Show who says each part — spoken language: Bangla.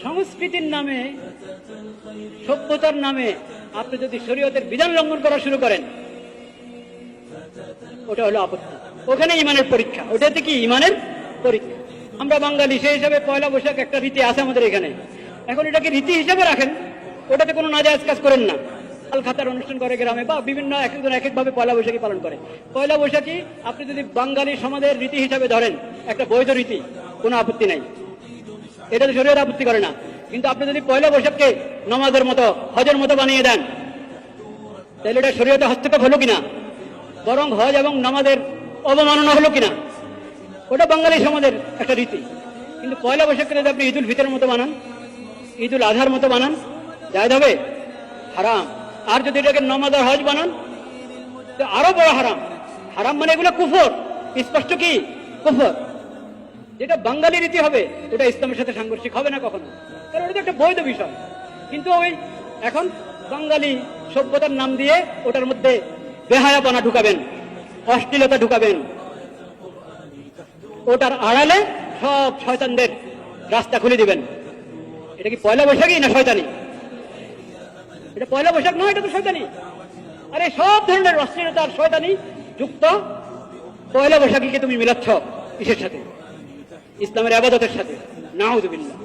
Speaker 1: সংস্কৃতির নামে, সভ্যতার নামে আপনি যদি শরীয়তের বিধান লঙ্ঘন করা শুরু করেন, ওটা হলো আপত্তি। ওখানে ইমানের পরীক্ষা, ওটাতে কি ইমানের পরীক্ষা। আমরা বাঙালি, সেই হিসাবে পয়লা বৈশাখ একটা রীতি আছে আমাদের এখানে। এখন এটাকে রীতি হিসাবে রাখেন, ওটাতে কোনো নাজায়েজ কাজ করেন না। আল খাতার অনুষ্ঠান করে গ্রামে, বা বিভিন্ন এক একজন এক একভাবে পয়লা বৈশাখী পালন করে। পয়লা বৈশাখী আপনি যদি বাঙালি সমাজের রীতি হিসাবে ধরেন, একটা বৈধ রীতি, কোনো আপত্তি নাই, এটা তো শরীয়ত আপত্তি করে না। কিন্তু আপনি যদি পয়লা বৈশাখকে নামাজের মতো, হজের মতো বানিয়ে দেন, তাহলে এটা শরীয়তে হস্তক্ষেপ হলো কিনা? বরং হজ এবং নামাজের অবমাননা হলো কিনা? ওটা বাঙালি সমাজের একটা রীতি। কিন্তু পয়লা বৈশাখকে যদি আপনি ঈদুল ফিতরের মতো বানান, ঈদুল আজহার মতো বানান, জায়েজ হবে? হারাম। আর যদি এটাকে নামাজ আর হজ বানান, তো আরো বড় হারাম। হারাম মানে এগুলো কুফর, স্পষ্ট কি কুফর। যেটা বাঙালি রীতি হবে, ওটা ইসলামের সাথে সাংঘর্ষিক হবে না কখনো, কারণ ওটা তো একটা বৈধ বিষয়। কিন্তু ওই এখন বাঙালি সভ্যতার নাম দিয়ে ওটার মধ্যে বেহায়াপনা ঢুকাবেন, অশ্লীলতা ঢুকাবেন, ওটার আড়ালে সব শয়তানদের রাস্তা খুলে দিবেন। এটা কি পয়লা বৈশাখী না শয়তানি? এটা পয়লা বৈশাখ নয়, এটা তো শয়তানি। আরে সব ধরনের অশ্লীলতা আর শয়তানি যুক্ত পয়লা বৈশাখীকে তুমি মিলাচ্ছ কিসের সাথে? ইসলামের ইবাদতের সাথে। নাউযুবিল্লাহ।